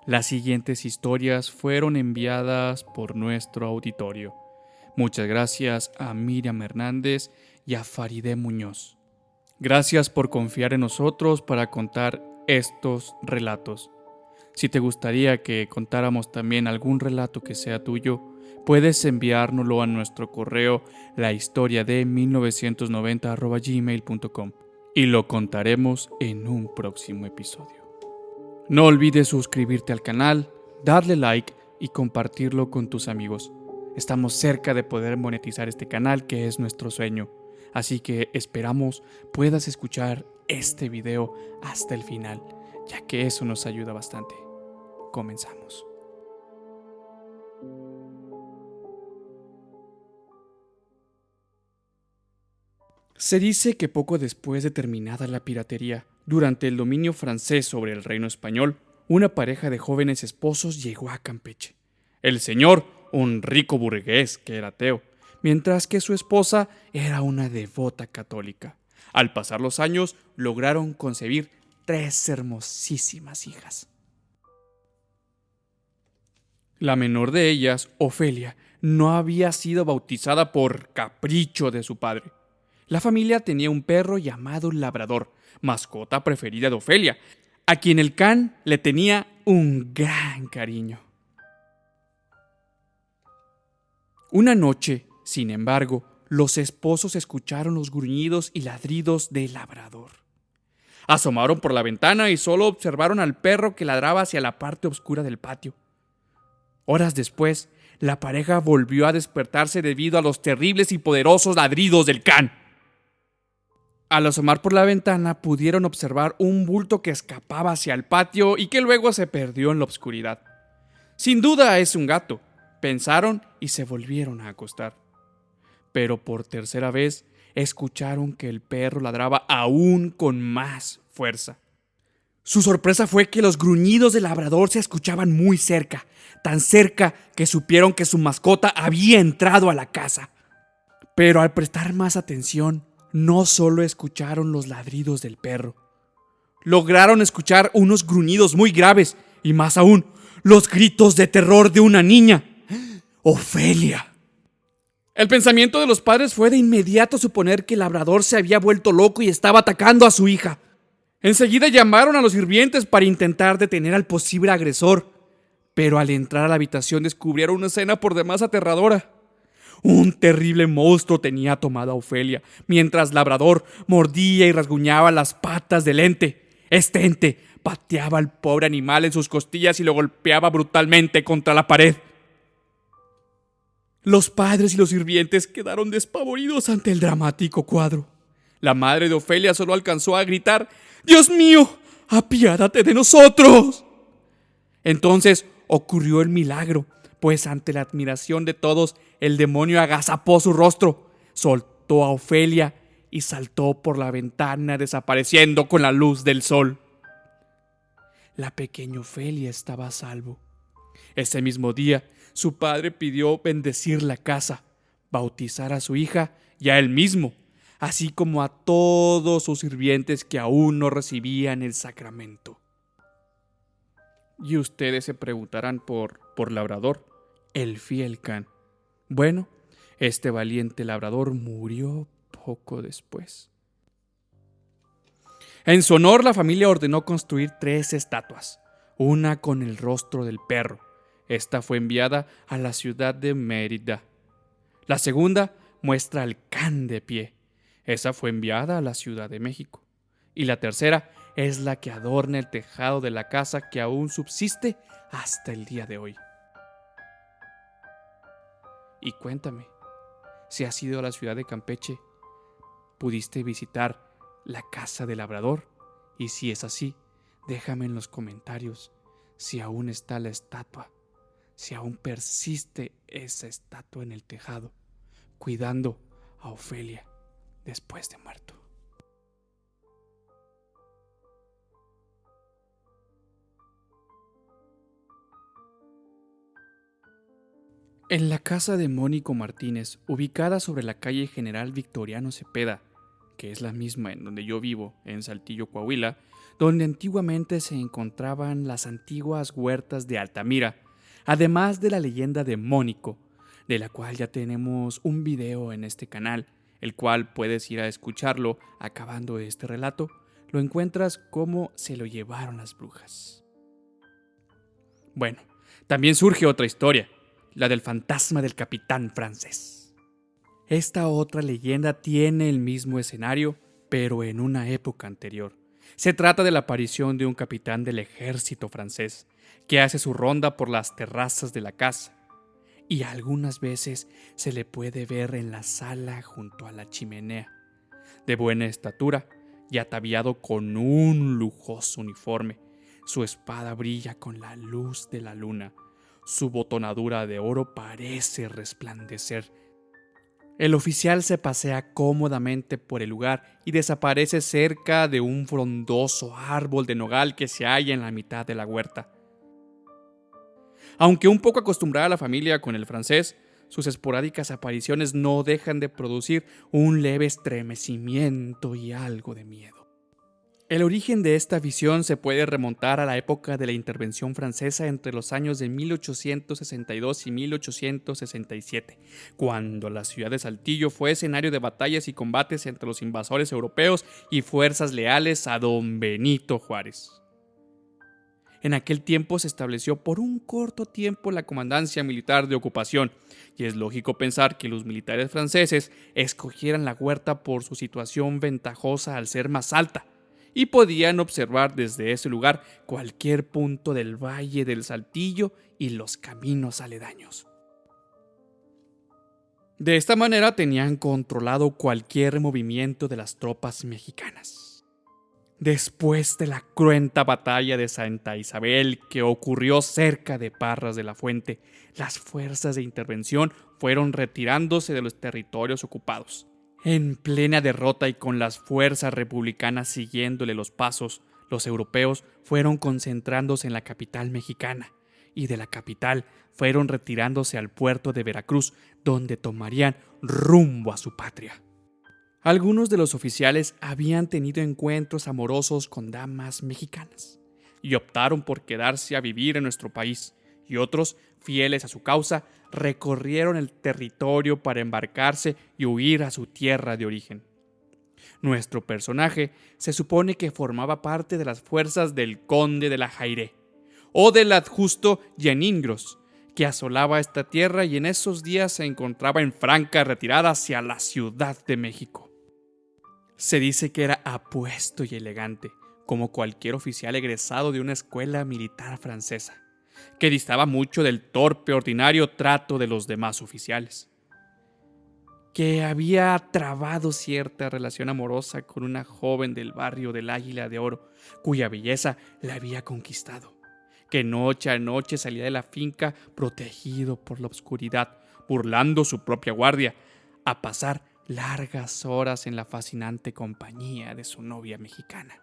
Las siguientes historias fueron enviadas por nuestro auditorio. Muchas gracias a Miriam Hernández y a Farideh Muñoz. Gracias por confiar en nosotros para contar estos relatos. Si te gustaría que contáramos también algún relato que sea tuyo, puedes enviárnoslo a nuestro correo lahistoriade1990@gmail.com y lo contaremos en un próximo episodio. No olvides suscribirte al canal, darle like y compartirlo con tus amigos. Estamos cerca de poder monetizar este canal, que es nuestro sueño. Así que esperamos puedas escuchar este video hasta el final, ya que eso nos ayuda bastante. Comenzamos. Se dice que poco después de terminada la piratería, durante el dominio francés sobre el reino español, una pareja de jóvenes esposos llegó a Campeche. El señor, un rico burgués que era ateo, mientras que su esposa era una devota católica. Al pasar los años, lograron concebir 3 hermosísimas hijas. La menor de ellas, Ofelia, no había sido bautizada por capricho de su padre. La familia tenía un perro llamado Labrador, mascota preferida de Ofelia, a quien el can le tenía un gran cariño. Una noche, sin embargo, los esposos escucharon los gruñidos y ladridos del Labrador. Asomaron por la ventana y solo observaron al perro que ladraba hacia la parte oscura del patio. Horas después, la pareja volvió a despertarse debido a los terribles y poderosos ladridos del can. Al asomar por la ventana pudieron observar un bulto que escapaba hacia el patio y que luego se perdió en la oscuridad. Sin duda es un gato, pensaron y se volvieron a acostar. Pero por tercera vez escucharon que el perro ladraba aún con más fuerza. Su sorpresa fue que los gruñidos del labrador se escuchaban muy cerca, tan cerca que supieron que su mascota había entrado a la casa. Pero al prestar más atención, no solo escucharon los ladridos del perro. Lograron escuchar unos gruñidos muy graves y más aún, los gritos de terror de una niña, Ofelia. El pensamiento de los padres fue de inmediato suponer que el labrador se había vuelto loco y estaba atacando a su hija. Enseguida llamaron a los sirvientes para intentar detener al posible agresor, pero al entrar a la habitación descubrieron una escena por demás aterradora. Un terrible monstruo tenía tomada a Ofelia, mientras Labrador mordía y rasguñaba las patas del ente. Este ente pateaba al pobre animal en sus costillas y lo golpeaba brutalmente contra la pared. Los padres y los sirvientes quedaron despavoridos ante el dramático cuadro. La madre de Ofelia solo alcanzó a gritar: ¡Dios mío, apiádate de nosotros! Entonces ocurrió el milagro, pues ante la admiración de todos, el demonio agazapó su rostro, soltó a Ofelia y saltó por la ventana, desapareciendo con la luz del sol. La pequeña Ofelia estaba a salvo. Ese mismo día, su padre pidió bendecir la casa, bautizar a su hija y a él mismo, así como a todos sus sirvientes que aún no recibían el sacramento. Y ustedes se preguntarán por Labrador, el fiel can. Bueno, este valiente labrador murió poco después. En su honor, la familia ordenó construir 3 estatuas, una con el rostro del perro. Esta fue enviada a la ciudad de Mérida. La segunda muestra al can de pie. Esa fue enviada a la Ciudad de México. Y la tercera es la que adorna el tejado de la casa que aún subsiste hasta el día de hoy. Y cuéntame, si has ido a la ciudad de Campeche, ¿pudiste visitar la casa del labrador? Y si es así, déjame en los comentarios si aún está la estatua, si aún persiste esa estatua en el tejado, cuidando a Ofelia después de muerto. En la casa de Mónico Martínez, ubicada sobre la calle General Victoriano Cepeda, que es la misma en donde yo vivo, en Saltillo, Coahuila, donde antiguamente se encontraban las antiguas huertas de Altamira, además de la leyenda de Mónico, de la cual ya tenemos un video en este canal, el cual puedes ir a escucharlo acabando este relato. Lo encuentras cómo se lo llevaron las brujas. Bueno, también surge otra historia, la del fantasma del capitán francés. Esta otra leyenda tiene el mismo escenario, pero en una época anterior. Se trata de la aparición de un capitán del ejército francés, que hace su ronda por las terrazas de la casa, y algunas veces se le puede ver en la sala junto a la chimenea, de buena estatura y ataviado con un lujoso uniforme. Su espada brilla con la luz de la luna, su botonadura de oro parece resplandecer. El oficial se pasea cómodamente por el lugar y desaparece cerca de un frondoso árbol de nogal que se halla en la mitad de la huerta. Aunque un poco acostumbrada a la familia con el francés, sus esporádicas apariciones no dejan de producir un leve estremecimiento y algo de miedo. El origen de esta visión se puede remontar a la época de la intervención francesa entre los años de 1862 y 1867, cuando la ciudad de Saltillo fue escenario de batallas y combates entre los invasores europeos y fuerzas leales a don Benito Juárez. En aquel tiempo se estableció por un corto tiempo la comandancia militar de ocupación, y es lógico pensar que los militares franceses escogieran la huerta por su situación ventajosa al ser más alta, y podían observar desde ese lugar cualquier punto del Valle del Saltillo y los caminos aledaños. De esta manera tenían controlado cualquier movimiento de las tropas mexicanas. Después de la cruenta batalla de Santa Isabel que ocurrió cerca de Parras de la Fuente, las fuerzas de intervención fueron retirándose de los territorios ocupados. En plena derrota y con las fuerzas republicanas siguiéndole los pasos, los europeos fueron concentrándose en la capital mexicana, y de la capital fueron retirándose al puerto de Veracruz, donde tomarían rumbo a su patria. Algunos de los oficiales habían tenido encuentros amorosos con damas mexicanas y optaron por quedarse a vivir en nuestro país, y otros, fieles a su causa, recorrieron el territorio para embarcarse y huir a su tierra de origen. Nuestro personaje se supone que formaba parte de las fuerzas del conde de la Jairé, o del adjusto Yaningros, que asolaba esta tierra y en esos días se encontraba en franca retirada hacia la Ciudad de México. Se dice que era apuesto y elegante, como cualquier oficial egresado de una escuela militar francesa, que distaba mucho del torpe ordinario trato de los demás oficiales. Que había trabado cierta relación amorosa con una joven del barrio del Águila de Oro, cuya belleza la había conquistado. Que noche a noche salía de la finca protegido por la oscuridad, burlando su propia guardia, a pasar largas horas en la fascinante compañía de su novia mexicana.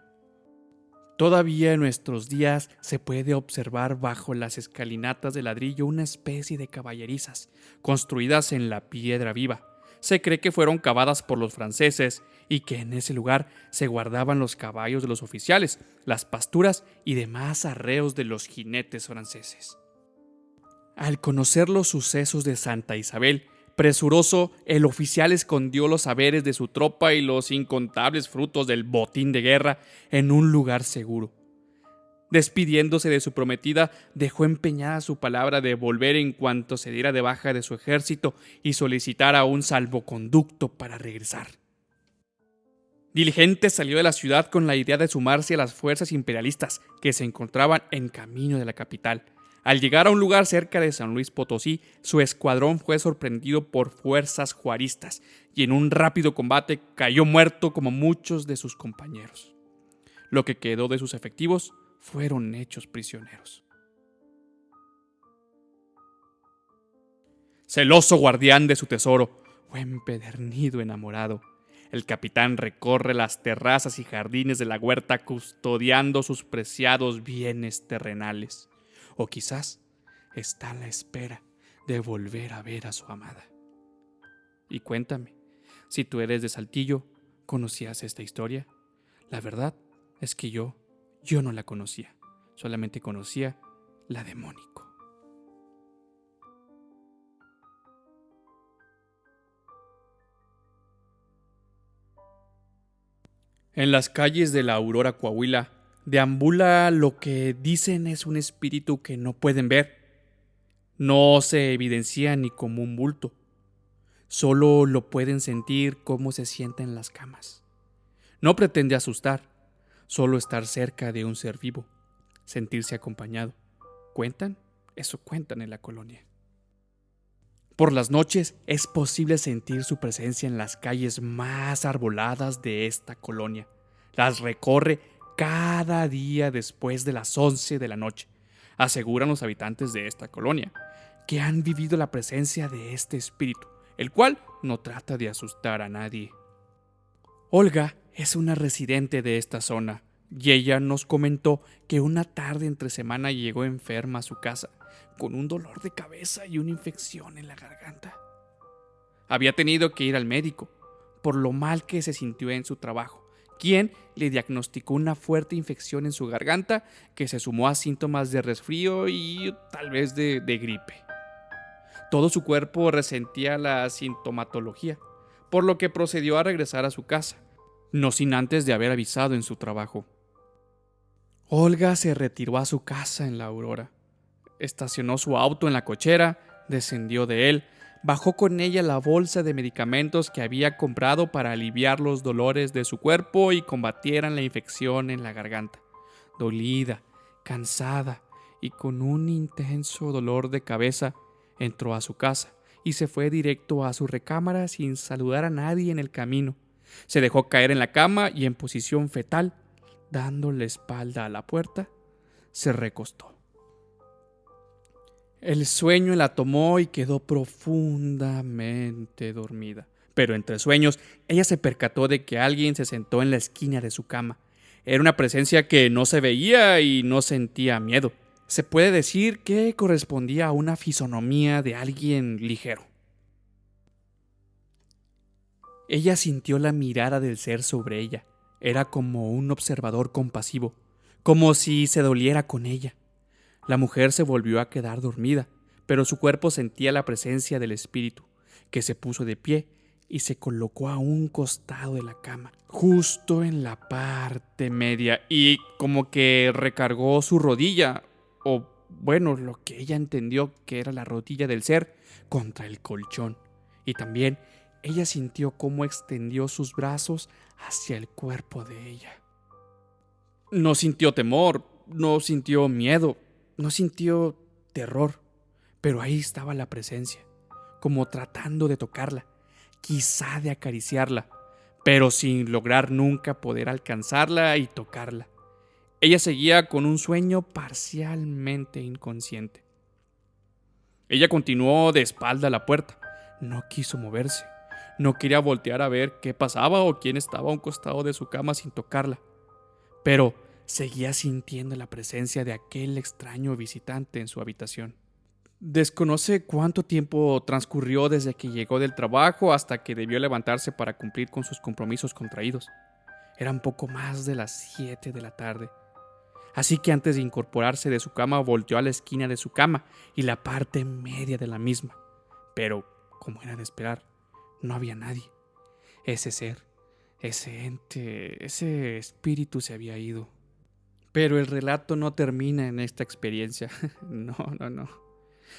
Todavía en nuestros días se puede observar bajo las escalinatas de ladrillo una especie de caballerizas, construidas en la piedra viva. Se cree que fueron cavadas por los franceses y que en ese lugar se guardaban los caballos de los oficiales, las pasturas y demás arreos de los jinetes franceses. Al conocer los sucesos de Santa Isabel, presuroso, el oficial escondió los haberes de su tropa y los incontables frutos del botín de guerra en un lugar seguro. Despidiéndose de su prometida, dejó empeñada su palabra de volver en cuanto se diera de baja de su ejército y solicitara un salvoconducto para regresar. Diligente salió de la ciudad con la idea de sumarse a las fuerzas imperialistas que se encontraban en camino de la capital. Al llegar a un lugar cerca de San Luis Potosí, su escuadrón fue sorprendido por fuerzas juaristas y en un rápido combate cayó muerto como muchos de sus compañeros. Lo que quedó de sus efectivos fueron hechos prisioneros. Celoso guardián de su tesoro, o empedernido enamorado, el capitán recorre las terrazas y jardines de la huerta custodiando sus preciados bienes terrenales. O quizás está a la espera de volver a ver a su amada. Y cuéntame, si tú eres de Saltillo, ¿Conocías esta historia? La verdad es que yo no la conocía. Solamente conocía la de Mónico. En las calles de la Aurora, Coahuila, deambula lo que dicen es un espíritu que no pueden ver. No se evidencia ni como un bulto. Solo lo pueden sentir cómo se sienta en las camas. No pretende asustar, solo estar cerca de un ser vivo, sentirse acompañado. ¿Cuentan? Eso cuentan en la colonia. Por las noches es posible sentir su presencia en las calles más arboladas de esta colonia. Las recorre cada día después de las 11 de la noche, aseguran los habitantes de esta colonia, que han vivido la presencia de este espíritu, el cual no trata de asustar a nadie. Olga es una residente de esta zona, y ella nos comentó que una tarde entre semana llegó enferma a su casa, con un dolor de cabeza y una infección en la garganta. Había tenido que ir al médico, por lo mal que se sintió en su trabajo, quien le diagnosticó una fuerte infección en su garganta que se sumó a síntomas de resfrío y tal vez de gripe. Todo su cuerpo resentía la sintomatología, por lo que procedió a regresar a su casa, no sin antes de haber avisado en su trabajo. Olga se retiró a su casa en la Aurora. Estacionó su auto en la cochera, descendió de él, bajó con ella la bolsa de medicamentos que había comprado para aliviar los dolores de su cuerpo y combatieran la infección en la garganta. Dolida, cansada y con un intenso dolor de cabeza, entró a su casa y se fue directo a su recámara sin saludar a nadie en el camino. Se dejó caer en la cama y en posición fetal, dando la espalda a la puerta, se recostó. El sueño la tomó y quedó profundamente dormida. Pero entre sueños, ella se percató de que alguien se sentó en la esquina de su cama. Era una presencia que no se veía y no sentía miedo. Se puede decir que correspondía a una fisonomía de alguien ligero. Ella sintió la mirada del ser sobre ella. Era como un observador compasivo, como si se doliera con ella. La mujer se volvió a quedar dormida, pero su cuerpo sentía la presencia del espíritu, que se puso de pie y se colocó a un costado de la cama, justo en la parte media, y como que recargó su rodilla, o bueno, lo que ella entendió que era la rodilla del ser, contra el colchón. Y también ella sintió cómo extendió sus brazos hacia el cuerpo de ella. No sintió temor, no sintió miedo, no sintió terror, pero ahí estaba la presencia, como tratando de tocarla, quizá de acariciarla, pero sin lograr nunca poder alcanzarla y tocarla. Ella seguía con un sueño parcialmente inconsciente. Ella continuó de espalda a la puerta, no quiso moverse, no quería voltear a ver qué pasaba o quién estaba a un costado de su cama sin tocarla, pero seguía sintiendo la presencia de aquel extraño visitante en su habitación. Desconoce cuánto tiempo transcurrió desde que llegó del trabajo hasta que debió levantarse para cumplir con sus compromisos contraídos. Eran poco más de las 7 de la tarde. Así que antes de incorporarse de su cama volteó a la esquina de su cama y la parte media de la misma. Pero, como era de esperar, no había nadie. Ese ser, ese ente, ese espíritu se había ido. Pero el relato no termina en esta experiencia. No.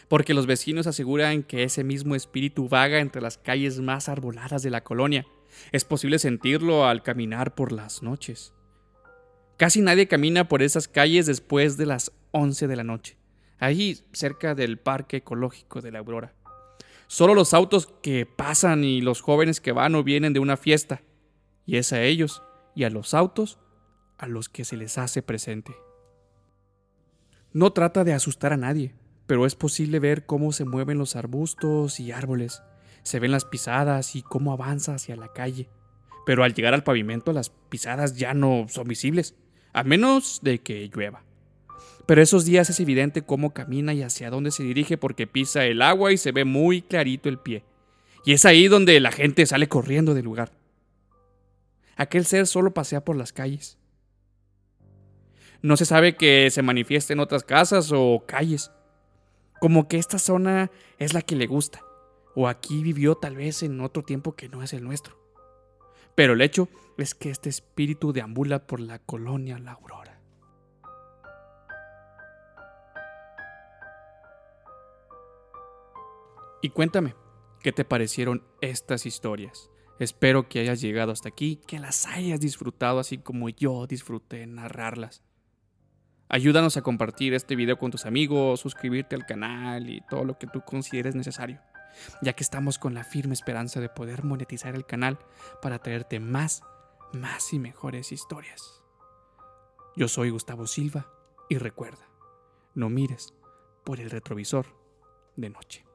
Porque los vecinos aseguran que ese mismo espíritu vaga entre las calles más arboladas de la colonia. Es posible sentirlo al caminar por las noches. Casi nadie camina por esas calles después de las 11 de la noche, ahí cerca del Parque Ecológico de la Aurora. Solo los autos que pasan y los jóvenes que van o vienen de una fiesta. Y es a ellos y a los autos a los que se les hace presente. No trata de asustar a nadie, pero es posible ver cómo se mueven los arbustos y árboles. Se ven las pisadas y cómo avanza hacia la calle. Pero al llegar al pavimento las pisadas ya no son visibles, a menos de que llueva. Pero esos días es evidente cómo camina y hacia dónde se dirige porque pisa el agua y se ve muy clarito el pie. Y es ahí donde la gente sale corriendo del lugar. Aquel ser solo pasea por las calles. No se sabe que se manifieste en otras casas o calles. Como que esta zona es la que le gusta. O aquí vivió tal vez en otro tiempo que no es el nuestro. Pero el hecho es que este espíritu deambula por la colonia La Aurora. Y cuéntame, ¿qué te parecieron estas historias? Espero que hayas llegado hasta aquí, que las hayas disfrutado así como yo disfruté narrarlas. Ayúdanos a compartir este video con tus amigos, suscribirte al canal y todo lo que tú consideres necesario, ya que estamos con la firme esperanza de poder monetizar el canal para traerte más y mejores historias. Yo soy Gustavo Silva y recuerda, no mires por el retrovisor de noche.